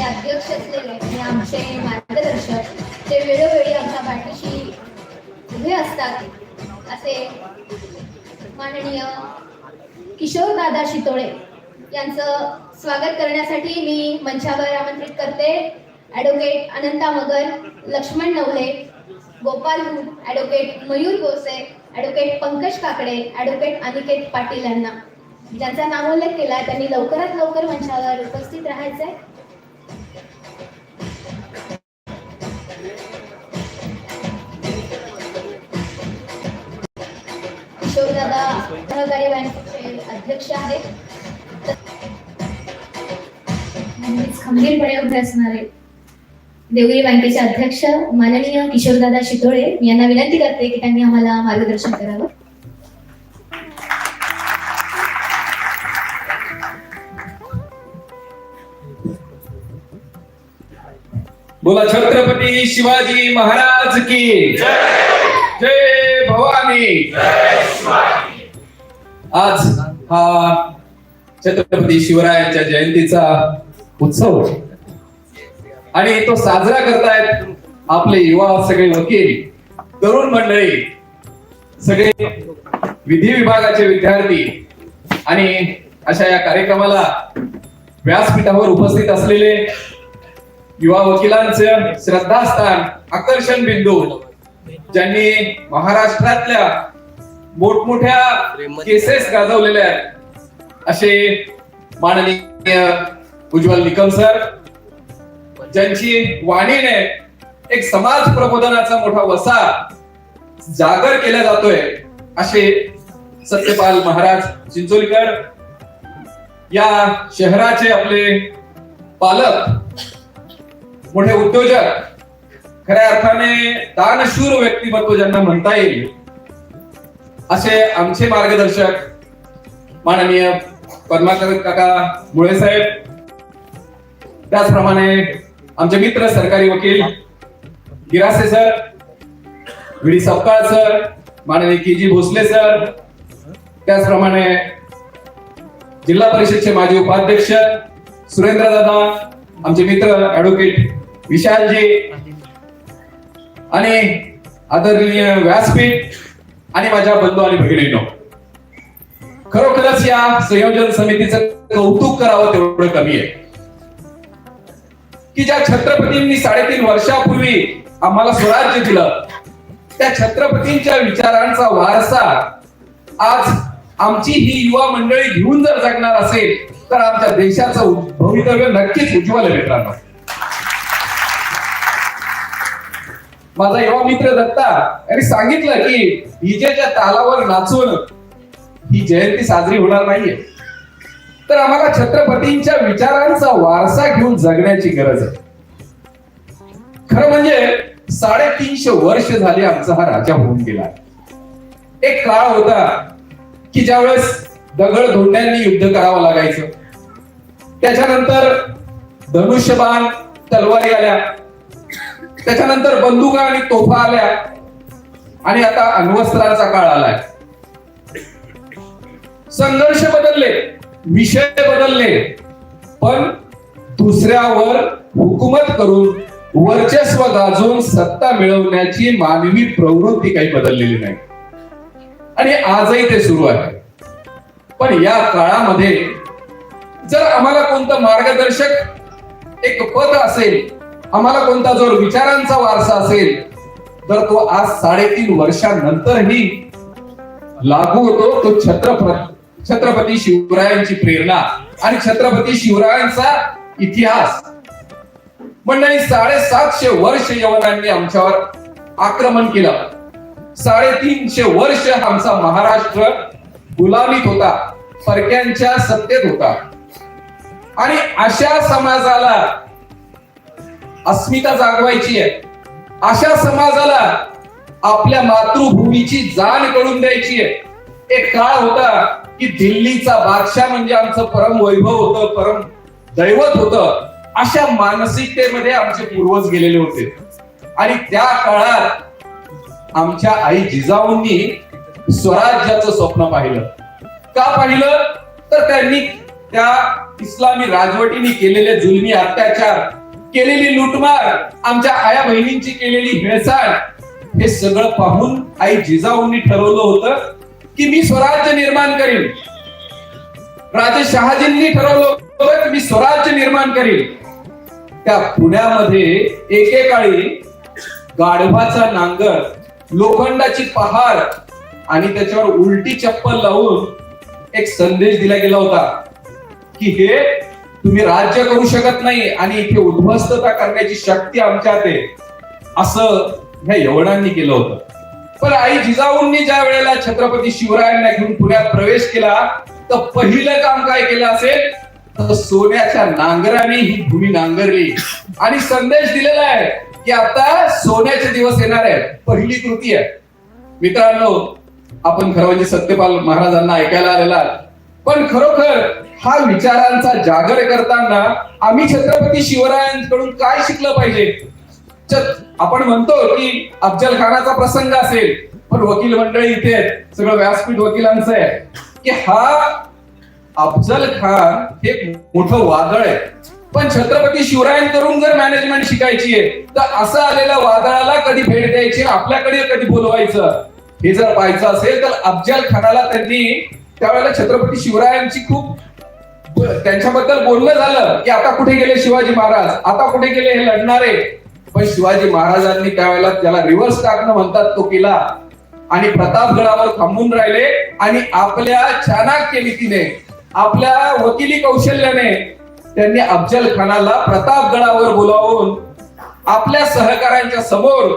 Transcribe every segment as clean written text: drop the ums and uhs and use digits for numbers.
अध्यक्ष असलेले आणि आमचे मार्गदर्शक जे वेळोवेळी आमच्या पाठीशी उभे असतात असे माननीय किशोरदादा शितोळे यांचं स्वागत करण्यासाठी मी मंचावर आमंत्रित करते advocate Ananta Magar, Laxman Navale, Gopal Hud, advocate Mayur Gose, advocate Pankaj Kakade, advocate Aniket Patil यांना. ज्यांचा नामोल्लेख केला त्यांनी लवकरात लवकर मंचावर उपस्थित राहायचंय. किशोरदादा सहकारी बँकेचे अध्यक्ष आहेत. खंबीरपणे उभे असणारे देवगिरी बँकेचे अध्यक्ष माननीय किशोरदादा शितोळे यांना विनंती करते की त्यांनी आम्हाला मार्गदर्शन करावं. बोला छत्रपती शिवाजी महाराज की जय. जय भवानी. आज हा छत्रपती शिवरायांच्या जयंतीचा उत्सव आणि तो साजरा करतायत आपले युवा, सगळे वकील, तरुण मंडळी, सगळे विधी विभागाचे विद्यार्थी आणि अशा या कार्यक्रमाला व्यासपीठावर उपस्थित असलेले युवा वकिलांचं श्रद्धास्थान, आकर्षण बिंदू, ज्यांनी महाराष्ट्रातल्या मोठमोठ्या केसेस गाजवलेल्या आहेत असे माननीय उज्ज्वल निकम सर, ज्यांची वाणीने एक समाज प्रबोधनाचा मोठा वसा जागर केला जातोय असे सत्यपाल महाराज चिंचोलीकर, या शहराचे आपले पालक, मोठे उद्योजक, खऱ्या अर्थाने दानशूर व्यक्तिमत्व ज्यांना म्हणता येईल असे आमचे मार्गदर्शक माननीय पद्माकर काका मुळे साहेब, त्याचप्रमाणे आमचे मित्र सरकारी वकील Girase sir, V D Sapkal sir, माननीय के जी भोसले सर, त्याचप्रमाणे जिल्हा परिषदचे माजी उपाध्यक्ष सुरेंद्र दादा, आमचे मित्र ॲडव्होकेट विशालजी आणि आदरणीय व्यासपीठ आणि माझ्या बंधू आणि भगिनींनो, खरोखरच या संयोजन समितीचं कौतुक करावं तेवढं कमी आहे की ज्या छत्रपतींनी 3.5 वर्षापूर्वी आम्हाला स्वराज्य दिलं, त्या छत्रपतींच्या विचारांचा वारसा आज आमची ही युवा मंडळी घेऊन जर जगणार असेल तर आमच्या देशाचं भवितव्य नक्कीच उज्ज्वल आहे. मित्रांनो, माझा युवा मित्र दत्ता यांनी सांगितलं की डीजेच्या तालावर नाचून ही जयंती साजरी होणार नाहीये, तर आम्हाला छत्रपतींच्या विचारांचा वारसा घेऊन जगण्याची गरज आहे. खरं म्हणजे 350 वर्ष झाली आमचा हा राजा होऊन गेला. एक काळ होता की ज्यावेळेस दगड धोंड्यांनी युद्ध करावं लागायचं, त्याच्यानंतर धनुष्यबाण तलवारी आल्या, त्याच्यानंतर बंदुका आणि तोफा आल्या आणि आता अण्वस्त्रांचा काळ आलाय. संघर्ष बदलले, विषय बदलले, पण दुसऱ्यावर हुकूमत करून वर्चस्व गाजवून सत्ता मिळवण्याची मानवी प्रवृत्ती काही बदललेली नाही आणि आजही ते सुरू आहे. पण या काळामध्ये जर आम्हाला कोणतं मार्गदर्शक एक पद असेल, आम्हाला कोणता जर विचारांचा वारसा असेल, तर तो आज 3.5 वर्षांनंतरही लागू होतो. तो छत्रपती शिवरायांची प्रेरणा आणि छत्रपती शिवरायांचा इतिहास. मंडळी, 750 वर्ष यवनांनी आमच्यावर आक्रमण केलं. 350 वर्ष आमचा महाराष्ट्र गुलामीत होता, परक्यांच्या सत्तेत होता. आणि अशा समाजाला अस्मिता जागवायची आहे, अशा समाजाला आपल्या मातृभूमीची जाण करून द्यायची आहे. एक काळ होता की दिल्लीचा बादशाह म्हणजे आमचं परम वैभव होतं, परम दैवत होतं. अशा मानसिकतेमध्ये आमचे पूर्वज गेलेले होते. आणि त्या काळात आमच्या आई जिजाऊंनी स्वराज्याचं स्वप्न पाहिलं. का पाहिलं? तर त्यांनी त्या इस्लामी राजवटीने केलेले जुलमी अत्याचार, केलेली लुटमार, आमच्या आया बहिणींची केलेली हेळसाळ, हे सगळं पाहून आई जिजाऊंनी ठरवलं होतं की मी स्वराज्य निर्माण करीन. राजे शहाजींनी ठरवलं होतं की मी स्वराज्य निर्माण करीन. त्या पुण्यामध्ये एकेकाळी गाढवाचा नांगर, लोखंडाची पहार आणि त्याच्यावर उलटी चप्पल लावून एक संदेश दिला गेला होता की हे तुम्ही राज्य करू शकत नाही आणि इथे उद्ध्वस्तता करण्याची शक्ती आमच्यात आहे, असं ह्या यवनांनी केलं होतं. पण आई जिजाऊंनी ज्या वेळेला छत्रपती शिवरायांना घेऊन पुण्यात प्रवेश केला तर पहिलं काम काय केलं असेल तर सोन्याच्या नांगराने ही भूमी नांगरली आणि संदेश दिलेला आहे की आता सोन्याचे दिवस येणार आहेत. पहिली कृती आहे. मित्रांनो, आपण खरं म्हणजे सत्यपाल महाराजांना ऐकायला आलेला, पण खरोखर हा विचारांचा जागर करताना आम्ही छत्रपती शिवरायांकडून काय शिकलं पाहिजे? आपण म्हणतो की अफजल खानाचा प्रसंग असेल, पण वकील मंडळी इथे सगळं व्यासपीठ वकिलांचं आहे की हा अफजल खान हे मोठं वादळ आहे, पण छत्रपती शिवरायांकडून जर मॅनेजमेंट शिकायची आहे तर असं आलेल्या वादळाला कधी भेट द्यायची, आपल्याकडे कधी बोलवायचं, हे जर पाहायचं असेल तर अफजल खानाला त्यांनी त्यावेळेला छत्रपती शिवरायांची खूप त्यांच्याबद्दल बोलणं झालं की आता कुठे गेले शिवाजी महाराज, आता कुठे गेले हे लढणारे. पण शिवाजी महाराजांनी त्यावेळेला त्याला रिव्हर्स टाकणं म्हणतात तो केला आणि प्रतापगडावर थांबून राहिले आणि आपल्या चाणाक्य नीतीने, आपल्या वकिली कौशल्याने त्यांनी अफजल खानाला प्रतापगडावर बोलावून आपल्या सहकाऱ्यांच्या समोर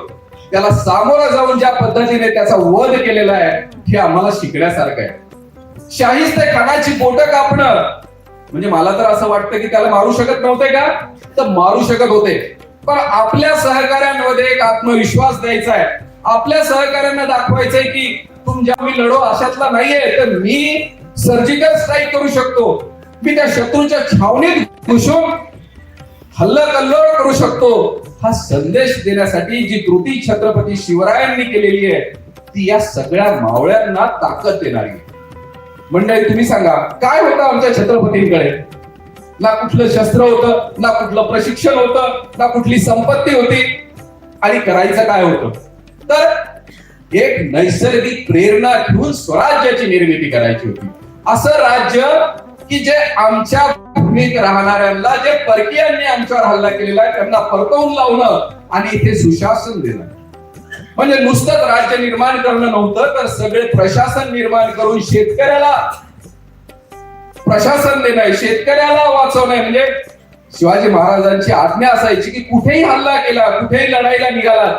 त्याला सामोरं जाऊन ज्या पद्धतीने त्याचा वध केलेला आहे हे आम्हाला शिकण्यासारखं आहे. शाहिस्ते खानाची बोटं कापणं म्हणजे मला तर असं वाटतं की त्याला मारू शकत नव्हते का? तर मारू शकत होते, पण आपल्या सहकाऱ्यांमध्ये एक आत्मविश्वास द्यायचा आहे, आपल्या सहकाऱ्यांना दाखवायचंय की तुमच्या मी लढो अशातला नाहीये, तर मी सर्जिकल स्ट्राईक करू शकतो, मी त्या शत्रूच्या छावणीत घुसून हल्लाकल्लोळ करू शकतो. हा संदेश देण्यासाठी जी कृती छत्रपती शिवरायांनी केलेली आहे ती या सगळ्या मावळ्यांना ताकद देणारी. मंडळी, तुम्ही सांगा काय होतं आमच्या छत्रपतींकडे? ना कुठलं शस्त्र होतं, ना कुठलं प्रशिक्षण होतं, ना कुठली संपत्ती होती, आणि करायचं काय होतं तर एक नैसर्गिक प्रेरणा घेऊन स्वराज्याची निर्मिती करायची होती. असं राज्य की जे आमच्या भूमीत राहणाऱ्यांना, जे परकीयांनी आमच्यावर हल्ला केलेला आहे त्यांना परतवून लावणं आणि इथे सुशासन देणं. म्हणजे नुसतंच राज्य निर्माण करणं नव्हतं, तर सगळे प्रशासन निर्माण करून शेतकऱ्याला प्रशासन देणं, शेतकऱ्याला वाचवणं. म्हणजे शिवाजी महाराजांची आज्ञा असायची की कुठेही हल्ला केला, कुठेही लढाईला निघाला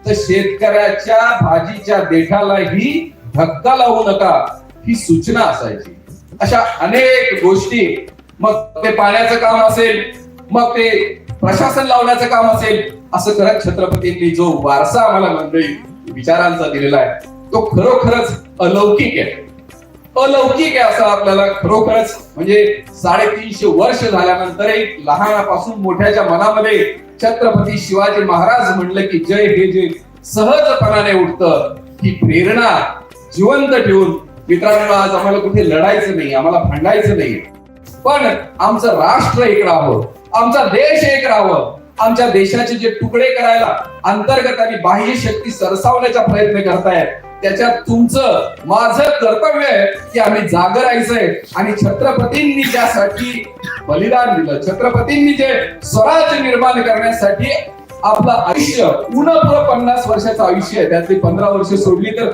तर शेतकऱ्याच्या भाजीच्या देठालाही धक्का लावू नका, ही सूचना असायची. अशा अनेक गोष्टी, मग ते पाण्याचं काम असेल, मग ते प्रशासन लावण्याचं काम असेल, असं करत छत्रपतींनी जो वारसा आम्हाला मंडळी विचारांचा दिलेला आहे तो खरोखरच अलौकिक आहे. अलौकिक आहे असं आपल्याला खरोखरच म्हणजे 350 वर्ष झाल्यानंतरही लहानापासून मोठ्याच्या मनामध्ये छत्रपती शिवाजी महाराज म्हणलं की जय हे जे सहजपणाने उठतं, ही प्रेरणा जिवंत ठेवून मित्रांनो आज आम्हाला कुठे लढायचं नाही, आम्हाला भांडायचं नाही, पण आमचं राष्ट्र एक राहावं, आमचा देश एक राहावं. आमच्या देशाचे जे तुकडे करायला अंतर्गत आणि बाह्य शक्ती सरसावण्याचा प्रयत्न करतायत त्याच्यात तुमचं माझं कर्तव्य आहे की आम्ही जागं राहायचंय आणि छत्रपतींनी ज्यासाठी बलिदान दिलं, छत्रपतींनी जे स्वराज्य निर्माण करण्यासाठी आपलं आयुष्य, पुन्हा 50 वर्षाचं आयुष्य आहे, त्यातली 15 वर्ष सोडली तर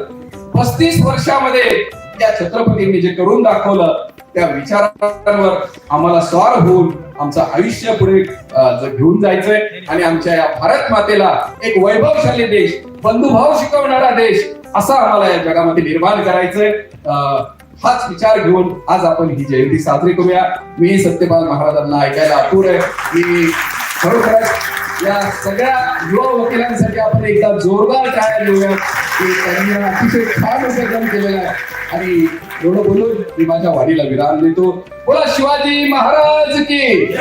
35 वर्षामध्ये त्या छत्रपतींनी जे करून दाखवलं त्या विचारांवर आम्हाला स्वार होऊन आमचं आयुष्य पुढे घेऊन जायचंय आणि आमच्या या भारत मातेला एक वैभवशाली देश, बंधुभाव शिकवणारा देश असा आम्हाला या जगामध्ये निर्माण करायचंय. हाच विचार घेऊन आज आपण ही जयंती साजरी करूया. मी सत्यपाल महाराजांना ऐकायला आतुर आहे. मी खरोखरच या सगळ्या युवा वकिलांसाठी आपण एकदा जोरदार टाळ्या देऊया की त्यांनी अतिशय छान असं काम केलेलं आहे. आणि एवढं बोलून मी माझ्या वाणीला विराम देतो. बोला शिवाजी महाराज की